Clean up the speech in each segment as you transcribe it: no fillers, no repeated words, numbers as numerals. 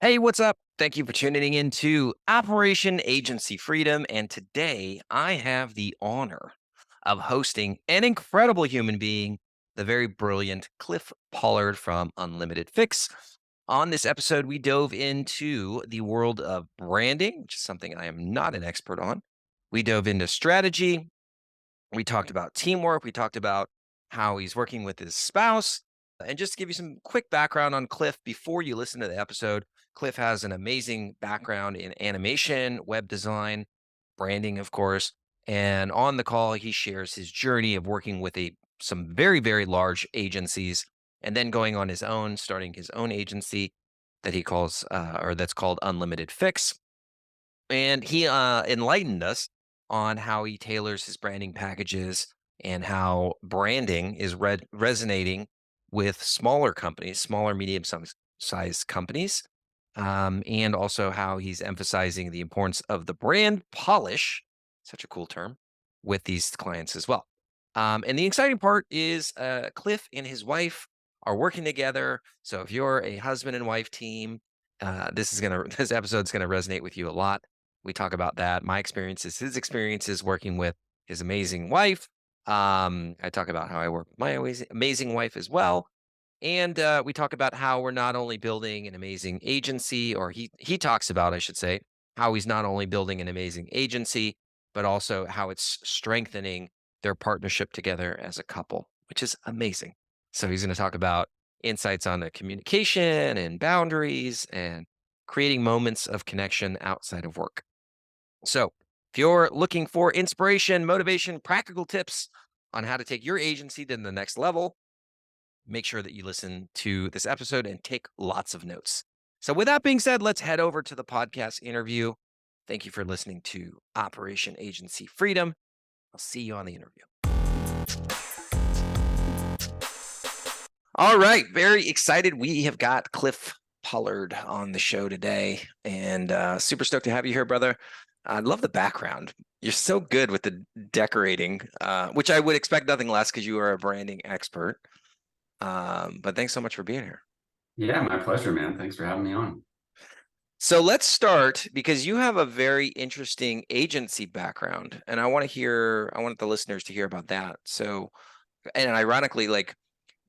Hey, what's up? Thank you for tuning in to Operation Agency Freedom. And today I have the honor of hosting an incredible human being, the very brilliant Cliff Pollard from Unlimited Fix. On this episode, we dove into the world of branding, which is something I am not an expert on. We dove into strategy. We talked about teamwork. We talked about how he's working with his spouse. And just to give you some quick background on Cliff before you listen to the episode, Cliff has an amazing background in animation, web design, branding, of course. And on the call, he shares his journey of working with some very, very large agencies and then going on his own, starting his own agency that he calls or that's called Unlimited Fix. And he enlightened us on how he tailors his branding packages and how branding is resonating with smaller companies, smaller, sized companies, and also how he's emphasizing the importance of the brand polish, such a cool term, with these clients as well. And the exciting part is Cliff and his wife are working together. So if you're a husband and wife team, this episode's gonna resonate with you a lot. We talk about that, my experiences, his experiences working with his amazing wife. I talk about how I work with my amazing wife as well. And we talk about how we're not only building an amazing agency, or he talks about, I should say, how he's not only building an amazing agency, but also how it's strengthening their partnership together as a couple, which is amazing. So he's going to talk about insights on the communication and boundaries and creating moments of connection outside of work. So, if you're looking for inspiration, motivation, practical tips on how to take your agency to the next level, make sure that you listen to this episode and take lots of notes. So, with that being said, let's head over to the podcast interview. Thank you for listening to Operation Agency Freedom. I'll see you on the interview. All right, very excited. We have got Cliff Pollard on the show today, and super stoked to have you here, brother. I love the background. You're so good with the decorating, which I would expect nothing less because you are a branding expert. But thanks so much for being here. Yeah, my pleasure, man. Thanks for having me on. So let's start because you have a very interesting agency background, and I want the listeners to hear about that. So, and ironically, like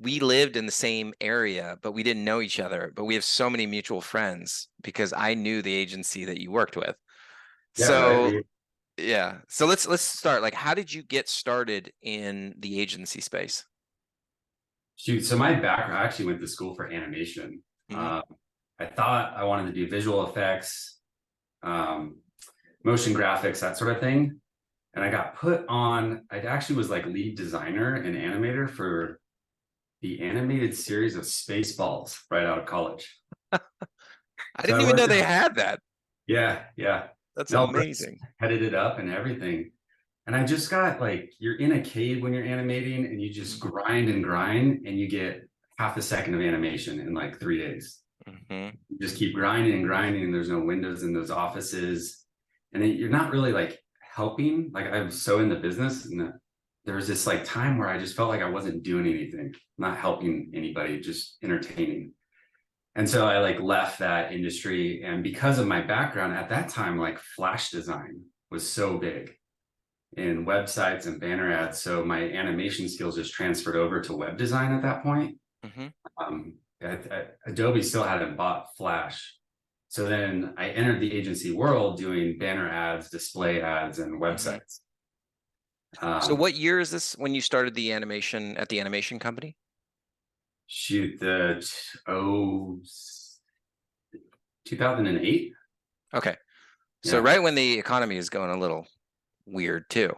we lived in the same area, but we didn't know each other, but we have so many mutual friends because I knew the agency that you worked with. Yeah, right. So yeah. So let's start. Like, how did you get started in the agency space? Shoot, so my background, I actually went to school for animation. Mhm. I thought I wanted to do visual effects, um, motion graphics, that sort of thing. And I got put on, I actually was like lead designer and animator for the animated series of Spaceballs right out of college. I So didn't I even know worked they out, had that. yeah. That's Mel Brooks amazing. headed it up and everything. And I just got like, you're in a cave when you're animating and you just Mhm. grind and grind and you get half a second of animation in like 3 days. Mhm. You just keep grinding and grinding and there's no windows in those offices. And you're not really like helping. Like I was so in the business and there was this like time where I just felt like I wasn't doing anything, not helping anybody, just entertaining. And so I like left that industry. And because of my background at that time, like flash design was so big in websites and banner ads. So my animation skills just transferred over to web design at that point. Mhm. Adobe still hadn't bought Flash. So then I entered the agency world doing banner ads, display ads, and Mhm. websites. So Um, what year is this when you started the animation at the animation company? shoot, the 2008. Okay. So Yeah, right when the economy is going a little weird too.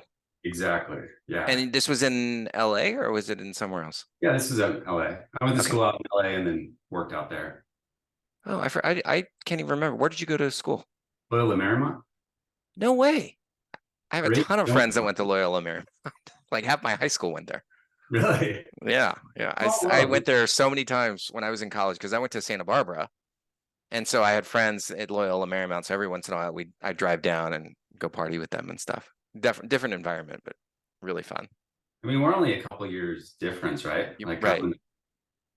exactly. Yeah. And this was in LA or was it in somewhere else? Yeah, this is in LA. I went to Okay. school out in LA and then worked out there. Oh, I can't even remember. Where did you go to school? Loyola Marymount. No way. I have a Great. ton of friends that went to Loyola Marymount. Like half my high school went there. Really? Yeah, yeah. Oh, I wow. went there so many times when I was in college because I went to Santa Barbara, and so I had friends at Loyola Marymount. So every once in a while, I drive down and go party with them and stuff. Different environment, but really fun. I mean, we're only a couple years difference, right? Like Right.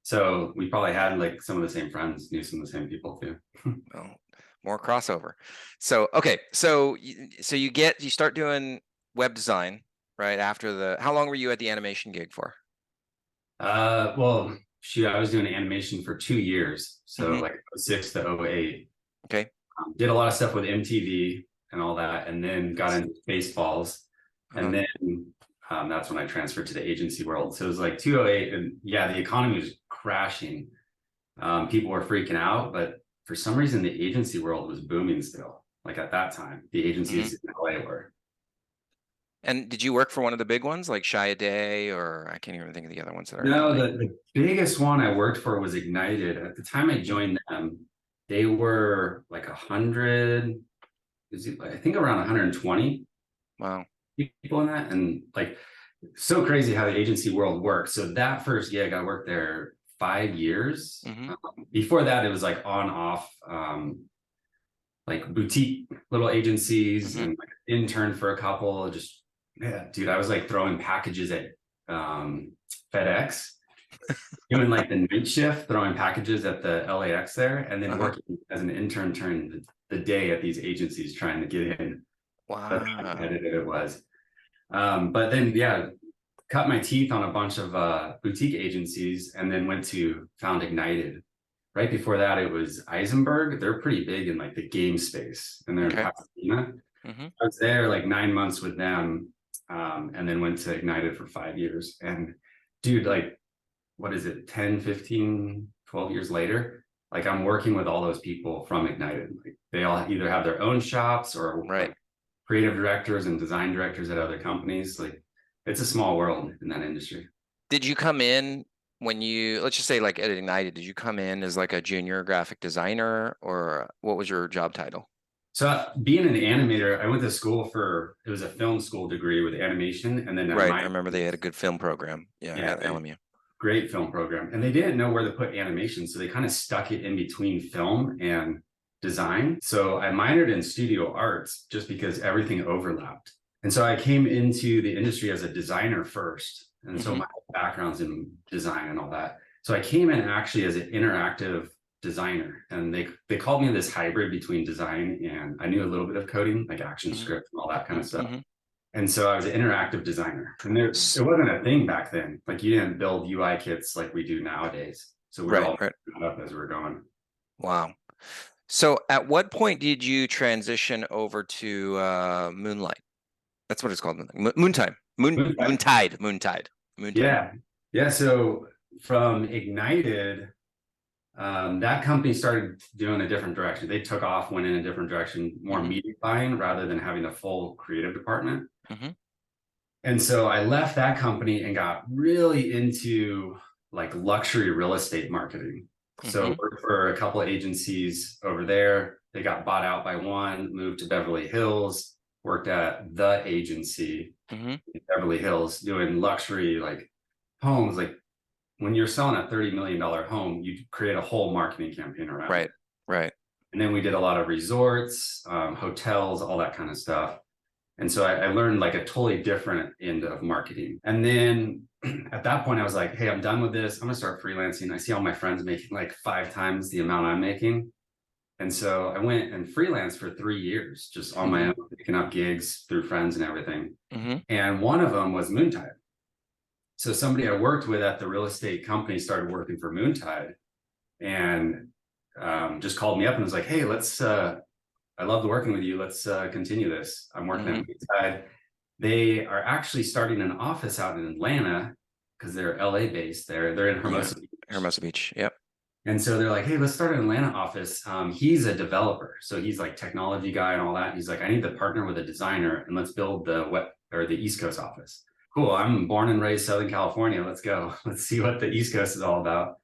So we probably had like some of the same friends, knew some of the same people too. Well, more crossover. So okay, so you start doing web design right after the. How long were you at the animation gig for? Well, shoot, I was doing animation for 2 years, so Mhm. like '06 to '08. Okay. Did a lot of stuff with MTV and all that, and then got into Spaceballs, Uh-huh. and then that's when I transferred to the agency world. So it was like 2008, and yeah, the economy was crashing. People were freaking out, but for some reason, the agency world was booming still. Like at that time, the Mhm. agencies in LA were. And did you work for one of the big ones like Day, or I can't even think of the other ones that are in No, LA? the biggest one I worked for was Ignited. At the time I Mhm. joined them, they were like 100, I think around 120 Wow. people in that. And like, so crazy how the agency world works. So that first gig, I worked there 5 years. Mhm. Before that, it was like on off, like boutique little agencies Mhm. and like intern for a couple. Just, yeah, dude, I was like throwing packages at FedEx, doing like the night shift, throwing packages at the LAX there, and then Uh-huh. working as an intern during the day at these agencies trying to get in. That's how Wow. competitive it was. But then, yeah, cut my teeth on a bunch of boutique agencies and then went to found Ignited. Right before that, it was Eisenberg. They're pretty big in like the game space, and they're in Okay. Pasadena. Mhm. I was there like 9 months with them, and then went to Ignited for 5 years. And dude, like, what is it, 10, 15, 12 years later? Like I'm working with all those people from Ignited. Like they all either have their own shops or Right. like creative directors and design directors at other companies. Like it's a small world in that industry. Did you come in when you, let's just say like at Ignited, did you come in as like a junior graphic designer, or what was your job title? So being an animator, I went to school for, it was a film school degree with animation, and then Right. I my remember they had a good film program. Yeah, yeah, at LMU. great film program, and they didn't know where to put animation, so they kind of stuck it in between film and design. So I minored in studio arts just because everything overlapped, and so I came into the industry as a designer first, and so Mhm. my background's in design and all that. So I came in actually as an interactive designer, and they called me this hybrid between design and I knew a little bit of coding, like action Mhm. script and all that kind of Mhm. stuff. Mhm. And so I was an interactive designer, and there it wasn't a thing back then. Like you didn't build UI kits like we do nowadays. So we were Right. all Right. picking it up as we were going. Wow. So at what point did you transition over to Moonlight? That's what it's called. Moontime. Moontide. Yeah, yeah. So from Ignited, that company started doing a different direction. They took off, went in a different direction, more Mhm. media buying rather than having a full creative department. Mhm. And so I left that company and got really into like luxury real estate marketing. So Mhm. worked for a couple of agencies over there. They got bought out by one, moved to Beverly Hills, worked at the agency Mhm. in Beverly Hills doing luxury like homes. Like when you're selling a $30 million home, you create a whole marketing campaign around Right. it. Right. And then we did a lot of resorts, hotels, all that kind of stuff. And so I learned like a totally different end of marketing. And then at that point, I was like, hey, I'm done with this. I'm gonna start freelancing. I see all my friends making like 5 times the amount I'm making. And so I went and freelanced for 3 years, just on my Mhm. own, picking up gigs through friends and everything. Mhm. And one of them was Moontide. So somebody I worked with at the real estate company started working for Moontide and just called me up and was like, hey, I loved working with you. Let's continue this. I'm working at Mhm. Moontide. They are actually starting an office out in Atlanta because they're LA based there. They're in Yeah. Hermosa Beach. Hermosa Beach. Yep. And so they're like, hey, let's start an Atlanta office. He's a developer. So he's like technology guy and all that. He's like, I need to partner with a designer and let's build the the East Coast office. Cool. I'm born and raised Southern California. Let's go. Let's see what the East Coast is all about.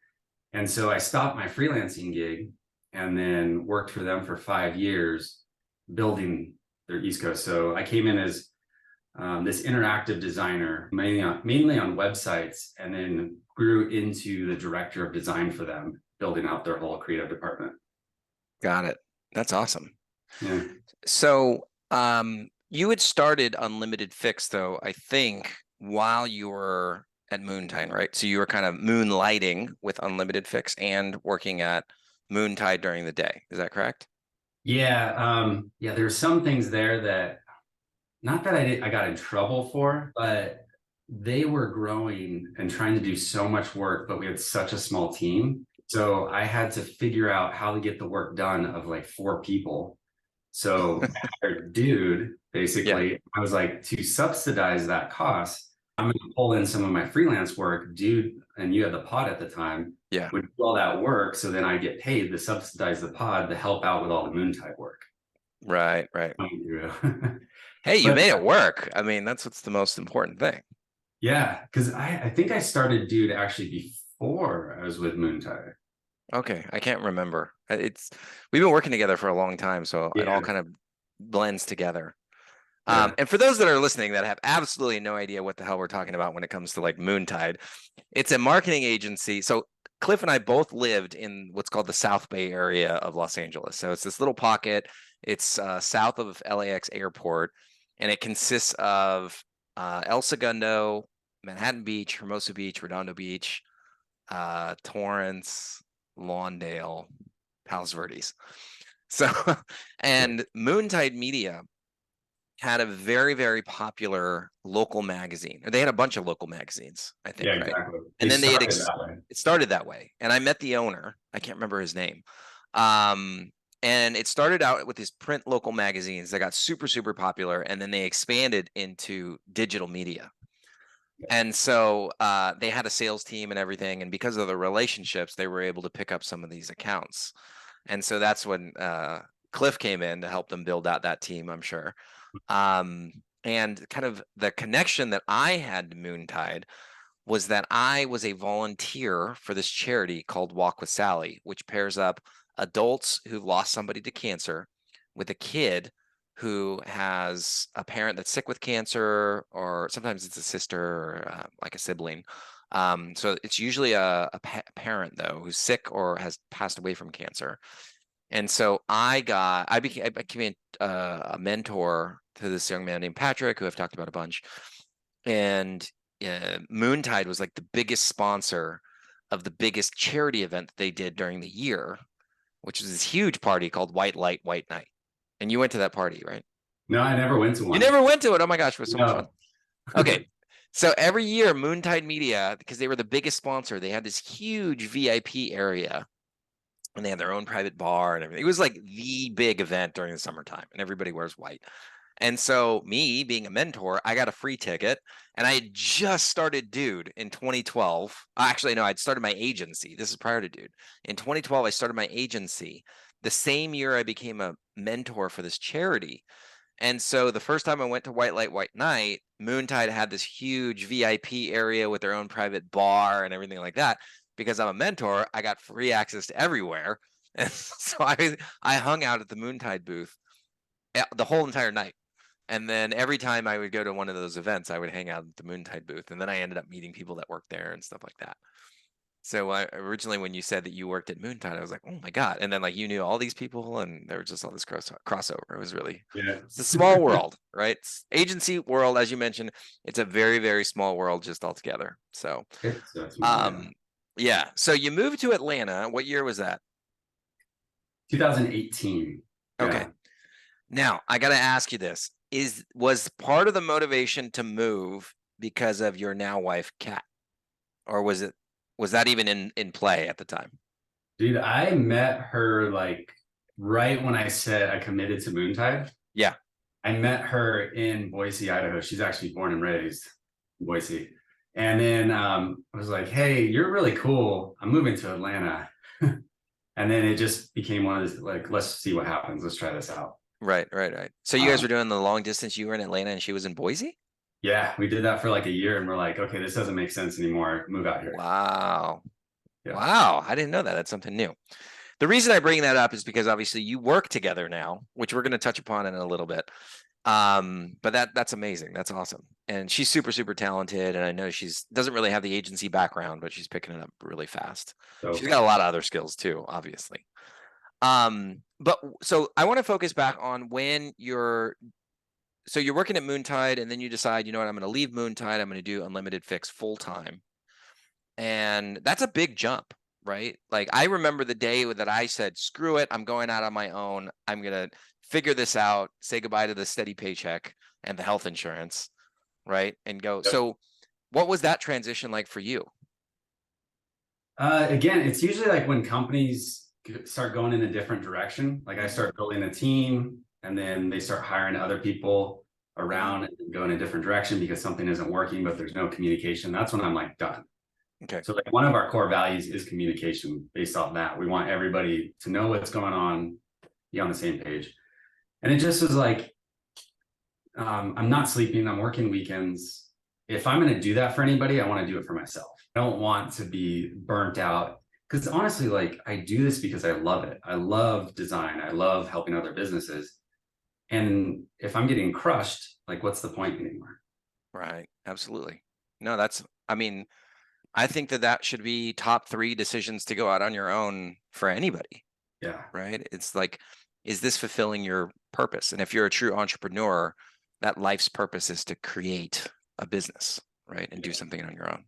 And so I stopped my freelancing gig and then worked for them for 5 years building their East Coast. So I came in as this interactive designer, mainly on websites, and then grew into the director of design for them, building out their whole creative department. Got it. That's awesome. Yeah. So, you had started Unlimited Fix though, I think, while you were at Moontide, right? So you were kind of moonlighting with Unlimited Fix and working at Moontide during the day. Is that correct? Yeah, yeah, there's some things there that not that I got in trouble for, but they were growing and trying to do so much work, but we had such a small team. So I had to figure out how to get the work done of like 4 people. So our dude, Yeah. basically, I was like, to subsidize that cost, I'm gonna pull in some of my freelance work, dude, and you had the pod at the time, Yeah. would do all that work. So then I get paid to subsidize the pod to help out with all the Moontide work. Right. Right. Yeah. Hey, you But made it work. I mean, that's what's the most important thing. yeah, because I think I started dude actually before I was with Moontide. Okay. I can't remember. It's we've been working together for a long time, so it all Yeah, kind of blends together. yeah, And for those that are listening that have absolutely no idea what the hell we're talking about when it comes to like Moontide, it's a marketing agency. So Cliff and I both lived in what's called the South Bay area of Los Angeles. So it's this little pocket. It's south of LAX airport, and it consists of El Segundo, Manhattan Beach, Hermosa Beach, Redondo Beach, Torrance, Lawndale, Palos Verdes. So, yeah, and Moontide Media had a very, very popular local magazine. Or they had a bunch of local magazines, I yeah, think, right? exactly. They And then they had started that way. it started that way. And I met the owner. I can't remember his name. Um, and it started out with these print local magazines that got super, super popular, and then they expanded into digital media. And so they had a sales team and everything, and because of the relationships, they were able to pick up some of these accounts. And so that's when Cliff came in to help them build out that team, I'm sure. Um, and kind of the connection that I had to Moontide was that I was a volunteer for this charity called Walk with Sally, which pairs up adults who've lost somebody to cancer with a kid who has a parent that's sick with cancer, or sometimes it's a sister or like a sibling. So it's usually a parent though who's sick or has passed away from cancer. And so I became a mentor to this young man named Patrick, who I've talked about a bunch. And Moontide was like the biggest sponsor of the biggest charity event that they did during the year, which was this huge party called White Light, White Night. And you went to that party, right? No, I never went to You one. never went to it. Oh my gosh, it was so much fun. No. Okay. So every year, Moontide Media, because they were the biggest sponsor, they had this huge VIP area and they had their own private bar and everything. It was like the big event during the summertime, and everybody wears white. And so, me being a mentor, I got a free ticket, and I had just started Dude in 2012. Actually, no, I'd started my agency. This is prior to Dude. In 2012, I started my agency. The same year, I became a mentor for this charity. And so, the first time I went to White Light, White Night, Moontide had this huge VIP area with their own private bar and everything like that. Because I'm a mentor, I got free access to everywhere. And so I hung out at the Moontide booth the whole entire night. And then every time I would go to one of those events, I would hang out at the Moontide booth. And then I ended up meeting people that worked there and stuff like that. So originally, when you said that you worked at Moontide, I was like, oh my God. And then like you knew all these people and there was just all this crossover. It was really, Yeah. it's a small world, right? Agency world, as you mentioned, it's a very, very small world just altogether. So, Okay, so that's small, yeah. um, yeah. So you moved to Atlanta. What year was that? 2018. Okay. Yeah. Now I got to ask you this: was part of the motivation to move because of your now wife, Kat, or was that even in play at the time? Dude, I met her like right when I said I committed to Moontide. Yeah. I met her in Boise, Idaho. She's actually born and raised in Boise. And then I was like, hey, you're really cool. I'm moving to Atlanta. And then it just became one of those like, let's see what happens. Let's try this out. Right. So you guys Um, were doing the long distance. You were in Atlanta and she was in Boise. yeah, we did that for like a year and we're like, okay, this doesn't make sense anymore. Move out here. Wow. Yeah. Wow. I didn't know that. That's something new. The reason I bring that up is because obviously you work together now, which we're going to touch upon in a little bit. But that's amazing. That's awesome. And she's super, super talented. And I know she's doesn't really have the agency background, but she's picking it up really fast. She's So got a lot of other skills too, obviously. But so I want to focus back on when you're so you're working at Moontide, and then you decide, you know what, I'm going to leave Moontide. I'm going to do Unlimited Fix full time. And that's a big jump, right? Like I remember the day that I said, screw it, I'm going out on my own. I'm going to figure this out, say goodbye to the steady paycheck and the health insurance, right? And go. Yep. So what was that transition like for you? Again, it's usually like when companies start going in a different direction. Like I start building a team, and then they start hiring other people around and go in a different direction because something isn't working, but there's no communication. That's when I'm like done. Okay. So like one of our core values is communication based off that. We want everybody to know what's going on, be on the same page. And it just was like, I'm not sleeping, I'm working weekends. If I'm going to do that for anybody, I want to do it for myself. I don't want to be burnt out, because honestly, like I do this because I love it. I love design. I love helping other businesses. And if I'm getting crushed, like what's the point anymore? Right. Absolutely. No, I mean, I think that should be top 3 decisions to go out on your own for anybody, Yeah. right? It's like, is this fulfilling your purpose? And if you're a true entrepreneur, that life's purpose is to create a business, right? And do something on your own.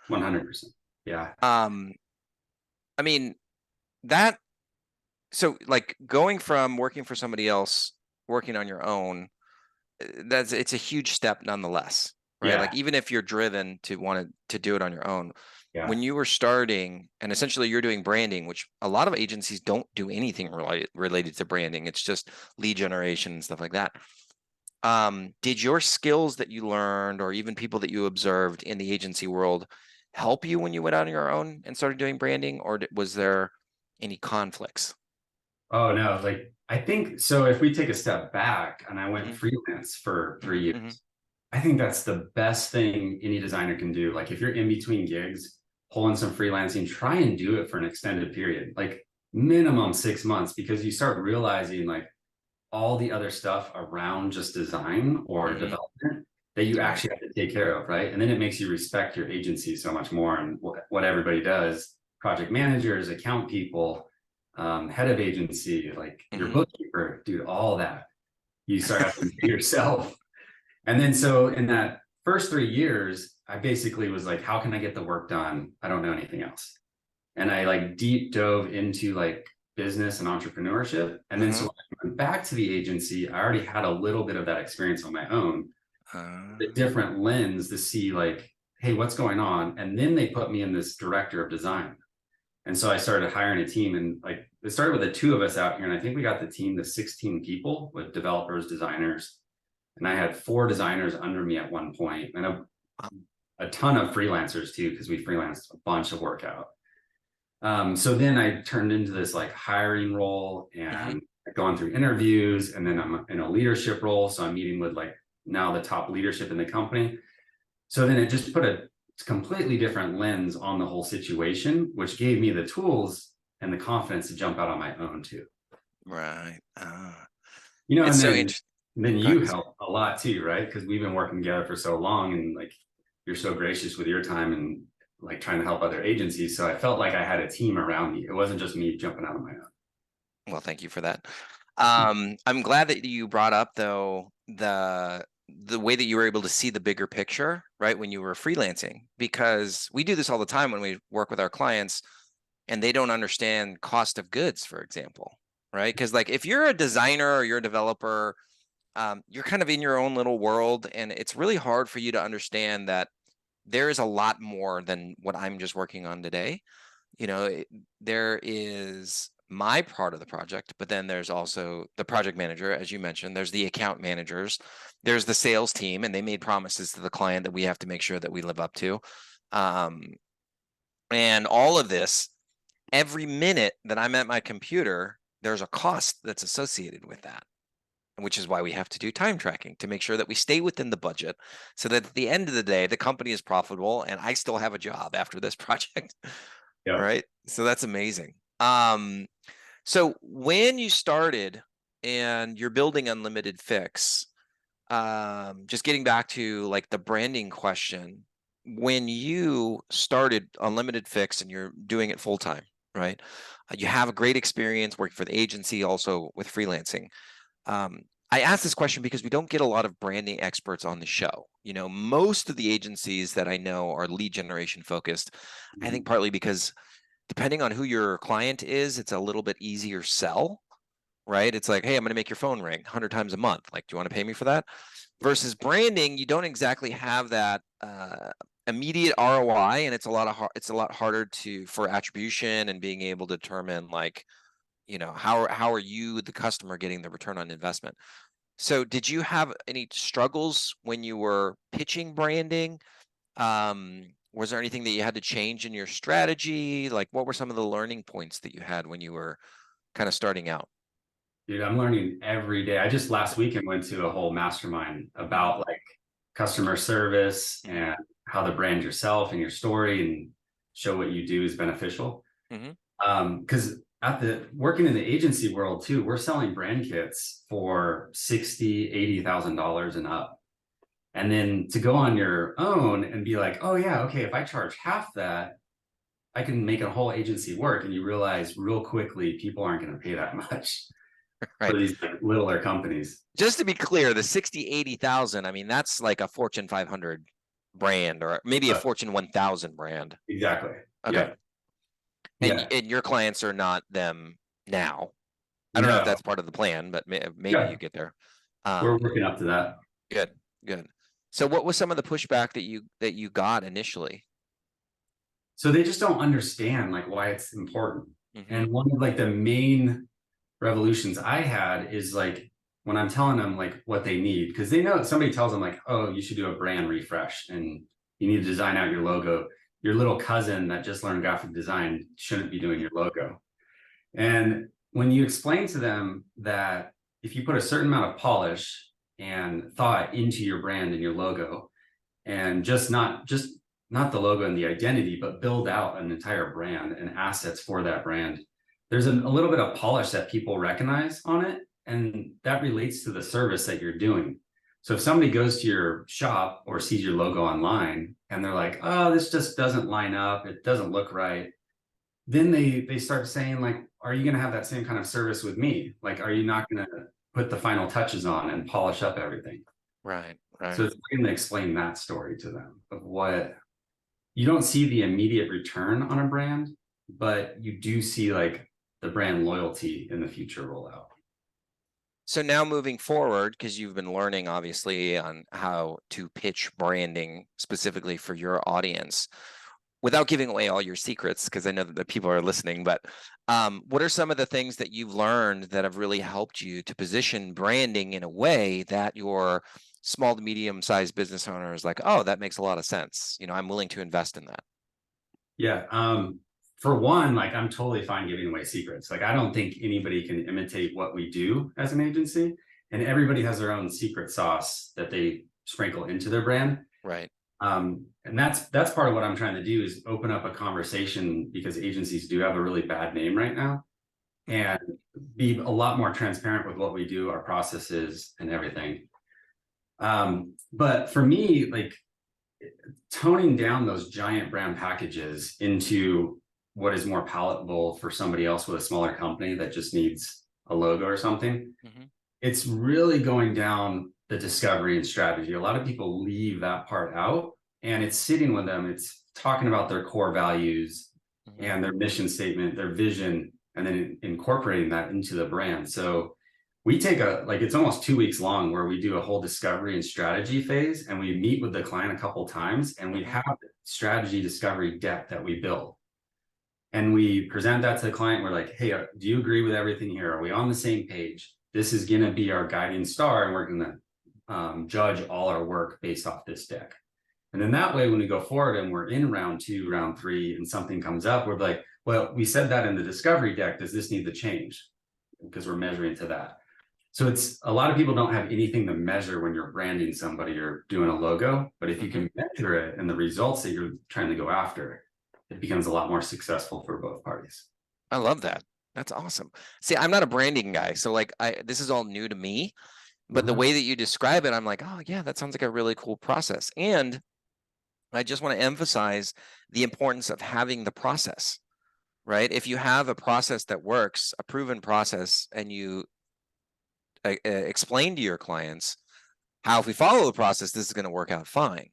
100%. Yeah. I mean, so like going from working for somebody else, working on your own, it's a huge step nonetheless, right? Yeah. Like even if you're driven to want to do it on your own, Yeah. when you were starting and essentially you're doing branding, which a lot of agencies don't do anything related to branding, it's just lead generation and stuff like that. Did your skills that you learned, or even people that you observed in the agency world, help you when you went out on your own and started doing branding, or was there any conflicts? Oh no, like I think so. If we take a step back and I went Mhm, freelance for 3 mhm, years, I think that's the best thing any designer can do. Like if you're in between gigs, pull in some freelancing, try and do it for an extended period, like minimum 6 months, because you start realizing like all the other stuff around just design or mhm. development that you Right. actually have to take care of, right? And then it makes you respect your agency so much more and what everybody does, project managers, account people, head of agency, like your Mhm. bookkeeper, dude, all that. You start having to do yourself. And then so in that first 3 years, I basically was like, how can I get the work done? I don't know anything else. And I like deep dove into like business and entrepreneurship. And then so Mhm. when I went back to the agency, I already had a little bit of that experience on my own, Uh, the different lens to see like, hey, what's going on? And then they put me in this director of design. And so I started hiring a team, and like it started with the 2 of us out here. And I think we got the team to 16 people with developers, designers. And I had 4 designers under me at one point, and a ton of freelancers too, because we freelanced a bunch of work out. So then I turned into this like hiring role mhm. and going through interviews, and then I'm in a leadership role. So I'm meeting with like now the top leadership in the company. So then it just put a completely different lens on the whole situation, which gave me the tools and the confidence to jump out on my own too. Right. And It's so interesting. then Go you ahead. help a lot too, right? Because we've been working together for so long, and like you're so gracious with your time and like trying to help other agencies. So I felt like I had a team around me. It wasn't just me jumping out on my own. Well, thank you for that. I'm glad that you brought up though the way that you were able to see the bigger picture, right, when you were freelancing, because we do this all the time when we work with our clients and they don't understand cost of goods, for example, right? Because like if you're a designer or you're a developer, you're kind of in your own little world, and it's really hard for you to understand that there is a lot more than what I'm just working on today. You know, there is my part of the project, but then there's also the project manager, as you mentioned, there's the account managers, there's the sales team, and they made promises to the client that we have to make sure that we live up to. Um, and all of this, every minute that I'm at my computer, there's a cost that's associated with that, which is why we have to do time tracking to make sure that we stay within the budget so that at the end of the day, the company is profitable and I still have a job after this project. Yeah. Right. So that's amazing. So when you started and you're building Unlimited Fix, just getting back to like the branding question, when you started Unlimited Fix and you're doing it full time, right? You have a great experience working for the agency, also with freelancing. Um, I asked this question because we don't get a lot of branding experts on the show. You know, most of the agencies that I know are lead generation focused. I think Mhm. partly because depending on who your client is, it's a little bit easier sell, right? It's like, hey, I'm going to make your phone ring 100 times a month. Like, do you want to pay me for that? Versus branding, you don't exactly have that immediate ROI, and it's a lot harder to for attribution and being able to determine like, you know, how are you the customer getting the return on investment. So did you have any struggles when you were pitching branding? Was there anything that you had to change in your strategy? Like, what were some of the learning points that you had when you were kind of starting out? Dude, I'm learning every day. I just last weekend went to a whole mastermind Mhm, about like customer service mhm, and how to brand yourself and your story and show what you do is beneficial. mhm. Because at the working in the agency world too, we're selling brand kits for 60, $80,000 and up. And then to go on your own and be like, oh yeah, okay, if I charge half that, I can make a whole agency work. And you realize real quickly people aren't going to pay that much for Right. these like littler companies. Just to be clear, the 60, 80,000, I mean, that's like a Fortune 500 brand or maybe a Uh, Fortune 1000 brand. exactly. Okay. Yeah. And Yeah. and your clients are not them now. I don't know if No. that's part of the plan, but maybe Yeah. you get there. We're Um, working up to that. good, good. So what was some of the pushback that you got initially? So they just don't understand like why it's important. Hmm. And one of like the main revolutions I had is like when I'm telling them like what they need, because they know somebody tells them like, oh, you should do a brand refresh and you need to design out your logo. Your little cousin that just learned graphic design shouldn't be doing your logo. And when you explain to them that if you put a certain amount of polish and thought into your brand and your logo, and just not the logo and the identity, but build out an entire brand and assets for that brand. There's a little bit of polish that people recognize on it, and that relates to the service that you're doing. So if somebody goes to your shop or sees your logo online and they're like, "Oh, this just doesn't line up. It doesn't look right," then they start saying like, "Are you going to have that same kind of service with me? Like, are you not going to put the final touches on and polish up everything?" Right, So right. it's going to explain that story to them of what you don't see the immediate return on a brand, but you do see like the brand loyalty in the future rollout. So now moving forward, because you've been learning obviously on how to pitch branding specifically for your audience, without giving away all your secrets, because I know that the people are listening, but what are some of the things that you've learned that have really helped you to position branding in a way that your small to medium sized business owner is like, oh, that makes a lot of sense. You know, I'm willing to invest in that. Yeah. For one, like I'm totally fine giving away secrets. Like I don't think anybody can imitate what we do as an agency. And everybody has their own secret sauce that they sprinkle into their brand. Right. And that's part of what I'm trying to do is open up a conversation because agencies do have a really bad name right now and be a lot more transparent with what we do, our processes and everything. But for me, like toning down those giant brand packages into what is more palatable for somebody else with a smaller company that just needs a logo or something, Hmm. it's really going down the discovery and strategy. A lot of people leave that part out and it's sitting with them. It's talking about their core values Hmm. and their mission statement, their vision, and then incorporating that into the brand. So we take it's almost 2 weeks long where we do a whole discovery and strategy phase and we meet with the client a couple times and we Hmm. have strategy discovery deck that we build and we present that to the client. We're like, hey, do you agree with everything here? Are we on the same page? This is going to be our guiding star and we're going to judge all our work based off this deck. And then that way, when we go forward and we're in round 2, round 3, and something comes up, we're like, well, we said that in the discovery deck. Does this need to change? Because we're measuring to that. So it's a lot of people don't have anything to measure when you're branding somebody or doing a logo. But if you Hmm. can measure it and the results that you're trying to go after, it becomes a lot more successful for both parties. I love that. That's awesome. See, I'm not a branding guy, so like this is all new to me, but the Uh-huh. way that you describe it, I'm like, oh yeah, that sounds like a really cool process. And I just want to emphasize the importance of having the process, right? If you have a process that works, a proven process, and you explain to your clients how, if we follow the process, this is going to work out fine.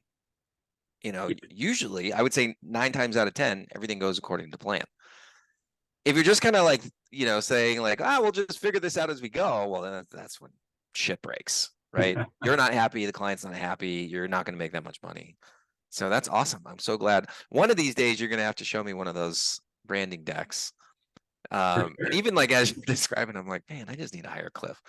Usually I would say 9 times out of 10, everything goes according to plan. If you're just kind of like, saying like, we'll just figure this out as we go, well, then that's when shit breaks, right? You're not happy, the client's not happy, you're not going to make that much money. So that's awesome. I'm so glad. One of these days you're going to have to show me one of those branding decks. And even like as you're describing, I'm like, man, I just need to hire Cliff.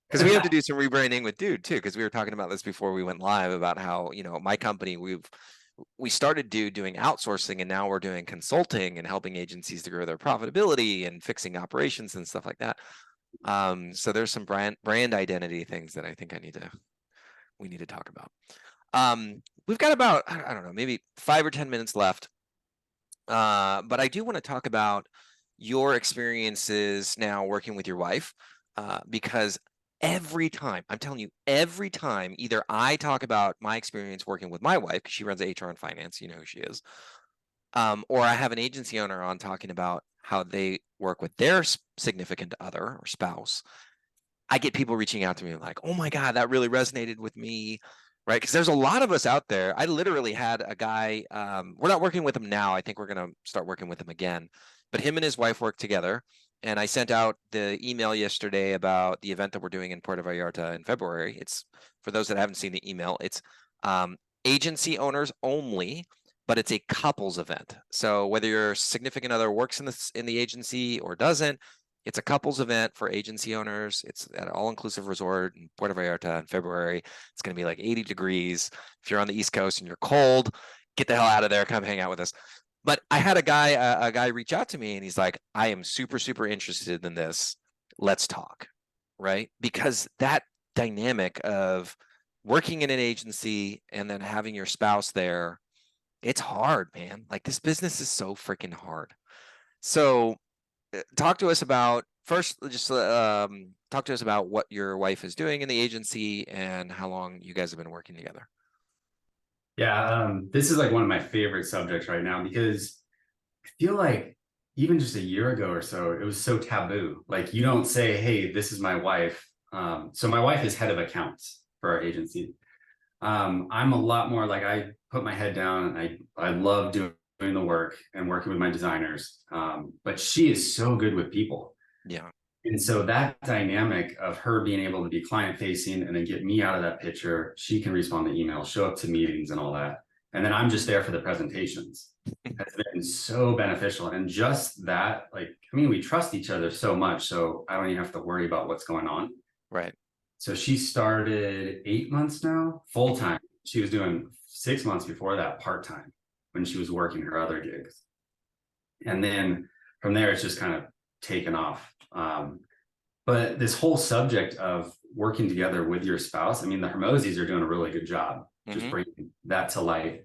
Because we have to do some rebranding with Dude too, because we were talking about this before we went live about how, my company, we started doing outsourcing, and now we're doing consulting and helping agencies to grow their profitability and fixing operations and stuff like that. So there's some brand identity things that I think we need to talk about. We've got about, I don't know, maybe 5 or 10 minutes left. But I do want to talk about your experiences now working with your wife, because every time, I'm telling you, every time either I talk about my experience working with my wife, because she runs HR and finance, you know who she is, or I have an agency owner on talking about how they work with their significant other or spouse, I get people reaching out to me like, oh my God, that really resonated with me, right? Because there's a lot of us out there. I literally had a guy, we're not working with him now. I think we're going to start working with him again, but him and his wife work together. And I sent out the email yesterday about the event that we're doing in Puerto Vallarta in February. It's, for those that haven't seen the email, it's agency owners only, but it's a couples event. So whether your significant other works in the agency or doesn't, it's a couples event for agency owners. It's at an all-inclusive resort in Puerto Vallarta in February. It's going to be like 80 degrees. If you're on the East Coast and you're cold, get the hell out of there. Come hang out with us. But I had a guy reach out to me, and he's like, I am super, super interested in this. Let's talk, right? Because that dynamic of working in an agency and then having your spouse there, it's hard, man. Like, this business is so freaking hard. So talk to us about, first, just talk to us about what your wife is doing in the agency and how long you guys have been working together. Yeah, this is like one of my favorite subjects right now, because I feel like even just a year ago or so, it was so taboo. Like, you don't say, hey, this is my wife. So my wife is head of accounts for our agency. I'm a lot more like, I put my head down, and I love doing the work and working with my designers. But she is so good with people. Yeah. And so that dynamic of her being able to be client facing and then get me out of that picture, she can respond to emails, show up to meetings and all that. And then I'm just there for the presentations. Has been so beneficial. And just that, like, I mean, we trust each other so much, so I don't even have to worry about what's going on. Right. So she started 8 months now, full time. She was doing 6 months before that, part-time, when she was working her other gigs. And then from there, it's just kind of taken off. But this whole subject of working together with your spouse, I mean, the Hermosis are doing a really good job just bringing that to light.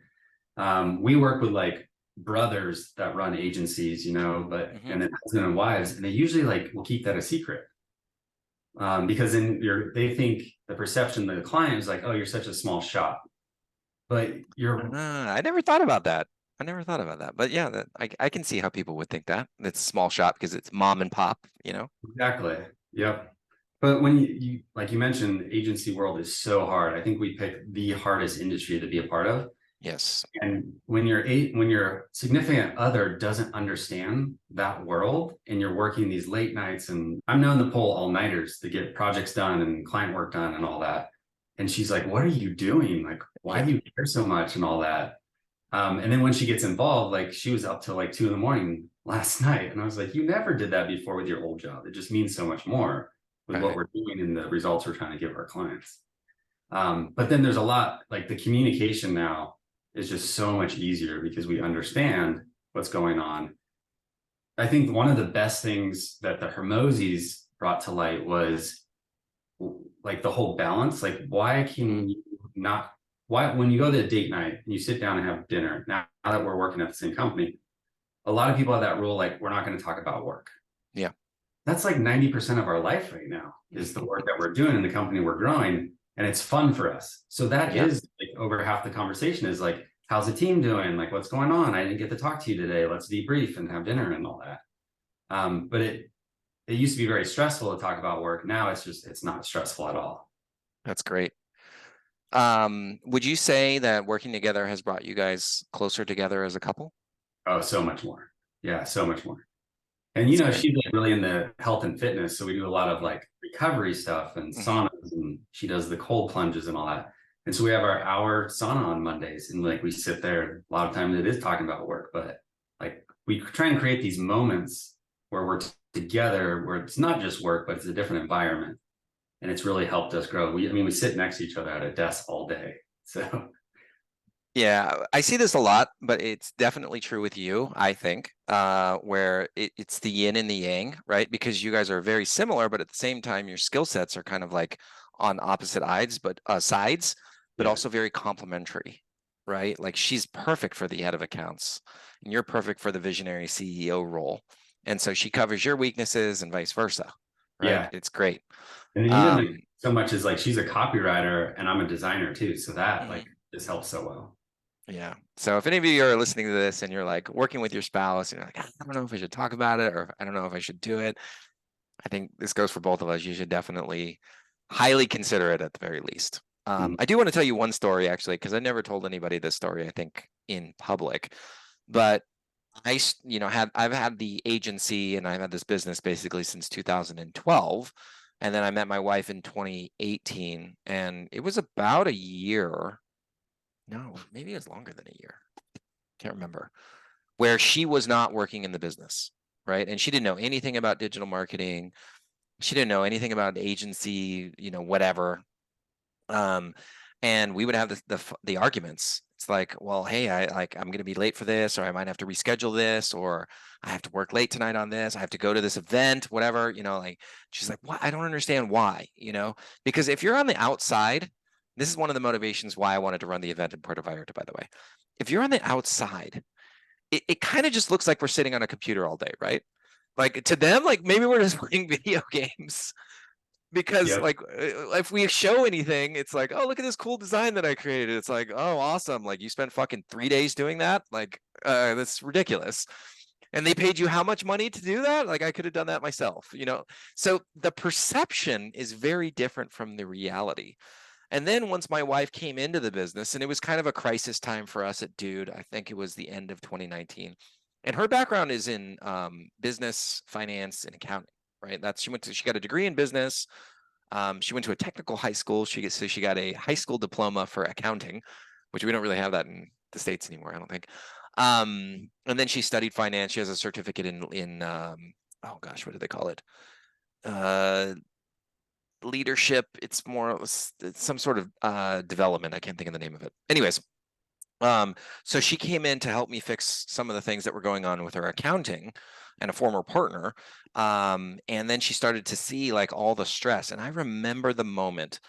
We work with like brothers that run agencies, but and then husband and wives, and they usually like will keep that a secret. Because they think the perception of the client is like, oh, you're such a small shop. But I never thought about that. But yeah, I can see how people would think that. It's a small shop because it's mom and pop, Exactly. Yep. But when you like you mentioned, agency world is so hard. I think we picked the hardest industry to be a part of. Yes. And when your significant other doesn't understand that world, and you're working these late nights, and I'm known to pull all-nighters to get projects done and client work done and all that. And she's like, what are you doing? Like, why do you care so much and all that? And then when she gets involved, like she was up till like 2 a.m. last night. And I was like, you never did that before with your old job. It just means so much more with what we're doing and the results we're trying to give our clients. But then there's a lot, like the communication now is just so much easier because we understand what's going on. I think one of the best things that the Hermosis brought to light was like the whole balance. Like, why can you not, when you go to a date night and you sit down and have dinner, now that we're working at the same company, a lot of people have that rule, like, we're not going to talk about work. Yeah. That's like 90% of our life right now is the work that we're doing in the company we're growing, and it's fun for us. So that is like over half the conversation is like, how's the team doing? Like, what's going on? I didn't get to talk to you today. Let's debrief and have dinner and all that. But it used to be very stressful to talk about work. Now it's not stressful at all. That's great. Would you say that working together has brought you guys closer together as a couple? Oh, so much more. Yeah, so much more. And That's great. she's like really into health and fitness, so we do a lot of like recovery stuff and Mhm. saunas, and she does the cold plunges and all that. And so we have our hour sauna on Mondays, and like we sit there. A lot of times it is talking about work, but like we try and create these moments where we're together, where it's not just work, but it's a different environment, and it's really helped us grow. We sit next to each other at a desk all day, so Yeah, I see this a lot, but it's definitely true with you, I think, where it's the yin and the yang, right? Because you guys are very similar, but at the same time, your skill sets are kind of like on opposite sides, but yeah, also very complementary, right? Like she's perfect for the head of accounts, and you're perfect for the visionary CEO role. And so she covers your weaknesses and vice versa, right? yeah. It's great. And then even like, Um, so much as like she's a copywriter and I'm a designer too, so that mhm. like just helps so well. Yeah. So if any of you are listening to this and you're like working with your spouse and you're like, I don't know if I should talk about it or I don't know if I should do it, I think this goes for both of us. You should definitely highly consider it at the very least. Mhm. I do want to tell you one story actually, because I never told anybody this story, I think, in public. But I've had the agency and I've had this business basically since 2012. And then I met my wife in 2018, and it was about a year. No, maybe it was longer than a year. Can't remember, where she was not working in the business, right? And she didn't know anything about digital marketing. She didn't know anything about agency, whatever. Um, and we would have the arguments. It's like, well, hey, I'm going to be late for this, or I might have to reschedule this, or I have to work late tonight on this. I have to go to this event, whatever, like she's like, what? I don't understand why, because if you're on the outside, this is one of the motivations why I wanted to run the event in Puerto Vallarta, by the way. If you're on the outside, it kind of just looks like we're sitting on a computer all day, right? Like to them, like maybe we're just playing video games because Yep. like if we show anything, it's like, oh, look at this cool design that I created. It's like, oh, awesome. Like you spent fucking 3 days doing that. Like, that's ridiculous. And they paid you how much money to do that? Like I could have done that myself. So the perception is very different from the reality. And then once my wife came into the business, and it was kind of a crisis time for us at Dude, I think it was the end of 2019. And her background is in business, finance, and accounting, right? She got a degree in business. She went to a technical high school. She got a high school diploma for accounting, which we don't really have that in the States anymore, I don't think. And then she studied finance. She has a certificate in oh gosh, what do they call it? Leadership. It's some sort of development. I can't think of the name of it. Anyways, so she came in to help me fix some of the things that were going on with her accounting and a former partner. And then she started to see like all the stress. And I remember the moment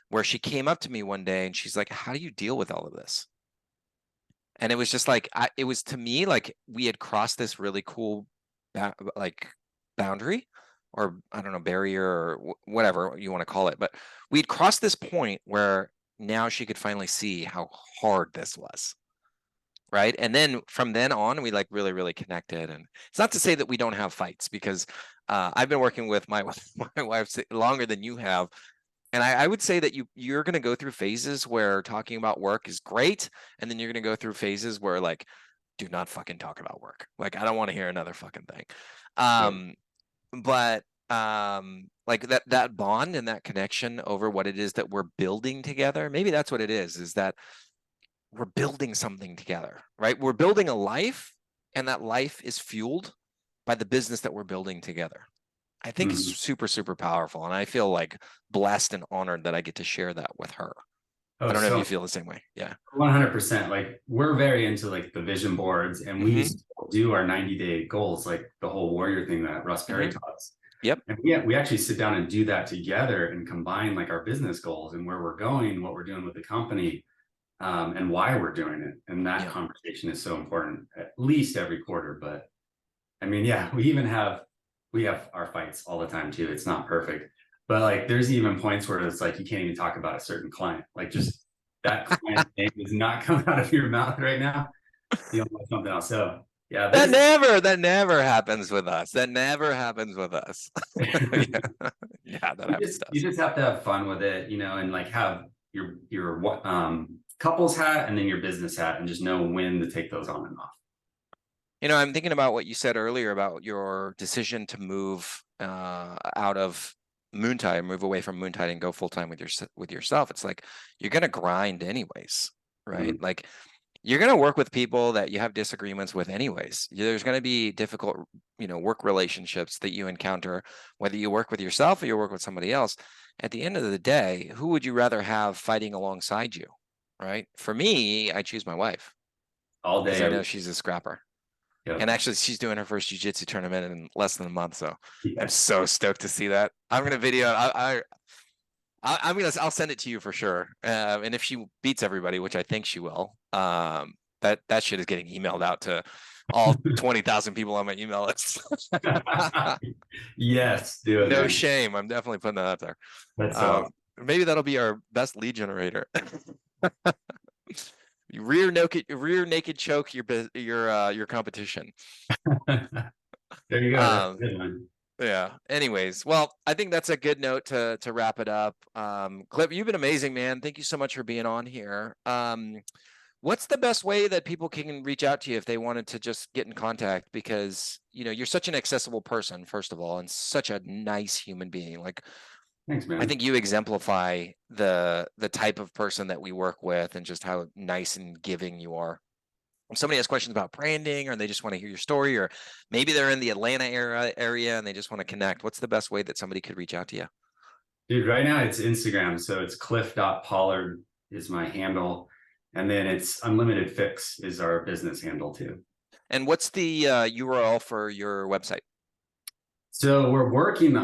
where she came up to me one day and she's like, how do you deal with all of this? And it was just like, it was to me like we had crossed this really cool like boundary, or I don't know, barrier, or whatever you want to call it. But we'd crossed this point where now she could finally see how hard this was. Right. And then from then on, we like really, really connected. And it's not to say that we don't have fights, because I've been working with my wife longer than you have. And I would say that you're going to go through phases where talking about work is great. And then you're going to go through phases where like, do not fucking talk about work. Like, I don't want to hear another fucking thing. Yeah. But like that bond and that connection over what it is that we're building together, maybe that's what it is that we're building something together, right? We're building a life, and that life is fueled by the business that we're building together. I think it's Mhm. super, super powerful. And I feel like blessed and honored that I get to share that with her. I Oh, don't know if so you feel the same way. Yeah. 100%. Like we're very into like the vision boards, and we Mm-hmm. still do our 90-day goals, like the whole warrior thing that Russ Perry Mm-hmm. taught us. Yep. And we actually sit down and do that together and combine like our business goals and where we're going, what we're doing with the company, and why we're doing it. And that Yeah. conversation is so important, at least every quarter. But I mean, yeah, we have our fights all the time too. It's not perfect, but like there's even points where it's like you can't even talk about a certain client. Like just that client name does not come out of your mouth right now. You don't want something else. So Yeah, That never happens with us. That never happens with us. Yeah, that happens to you us. just have to have fun with it, and like have your couples hat and then your business hat, and just know when to take those on and off. I'm thinking about what you said earlier about your decision to move out of Moontide, move away from Moontide and go full time with yourself. It's like you're gonna grind anyways, right? Mhm. Like you're gonna work with people that you have disagreements with anyways. There's gonna be difficult, work relationships that you encounter, whether you work with yourself or you work with somebody else. At the end of the day, who would you rather have fighting alongside you, right? For me, I choose my wife All because day, I every know she's a scrapper. yeah. And actually, she's doing her first jiu-jitsu tournament in less than a month, so Yeah. I'm so stoked to see that. I'm gonna video. I'll send it to you for sure. And if she beats everybody, which I think she will, that shit is getting emailed out to all 20,000 people on my email list. Yes, do it, No man. shame. I'm definitely putting that out there. That's so Maybe that'll be our best lead generator. You rear naked choke your competition. there you go. That's Um, a good one. Yeah. Anyways, well, I think that's a good note to wrap it up. Cliff, you've been amazing, man. Thank you so much for being on here. What's the best way that people can reach out to you if they wanted to just get in contact? Because you're such an accessible person, first of all, and such a nice human being. Like Thanks, man. I think you exemplify the type of person that we work with and just how nice and giving you are. If somebody has questions about branding or they just want to hear your story, or maybe they're in the Atlanta area and they just want to connect, what's the best way that somebody could reach out to you? Dude, right now it's Instagram. So it's cliff.pollard is my handle. And then it's Unlimited Fix is our business handle too. And what's the URL for your website? So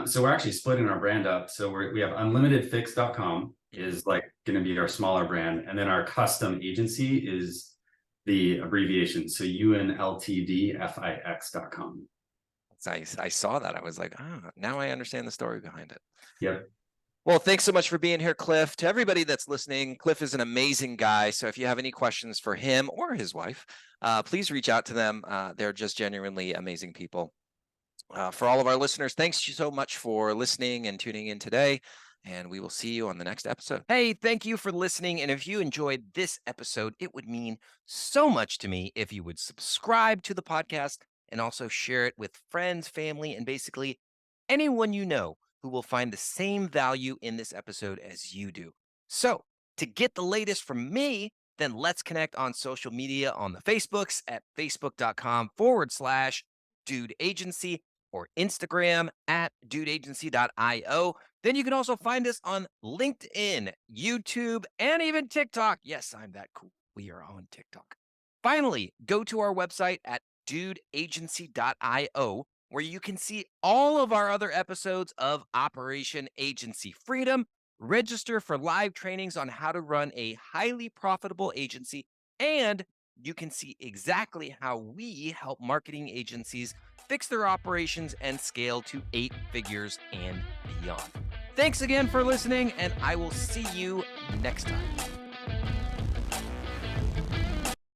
so we're actually splitting our brand up. So we have unlimitedfix.com is like going to be our smaller brand. And then our custom agency is the abbreviation. So unltdfix.com. I saw that. I was like, now I understand the story behind it. Yep. Well, thanks so much for being here, Cliff. To everybody that's listening, Cliff is an amazing guy. So if you have any questions for him or his wife, please reach out to them. They're just genuinely amazing people. For all of our listeners, thanks so much for listening and tuning in today. And we will see you on the next episode. Hey, thank you for listening. And if you enjoyed this episode, it would mean so much to me if you would subscribe to the podcast and also share it with friends, family, and basically anyone you know who will find the same value in this episode as you do. So, to get the latest from me, then let's connect on social media on the Facebooks at facebook.com/Dude Agency or Instagram at dudeagency.io. Then you can also find us on LinkedIn, YouTube, and even TikTok. Yes, I'm that cool. We are on TikTok. Finally, go to our website at dudeagency.io, where you can see all of our other episodes of Operation Agency Freedom, register for live trainings on how to run a highly profitable agency, and you can see exactly how we help marketing agencies fix their operations and scale to 8 figures and beyond. Thanks again for listening, and I will see you next time.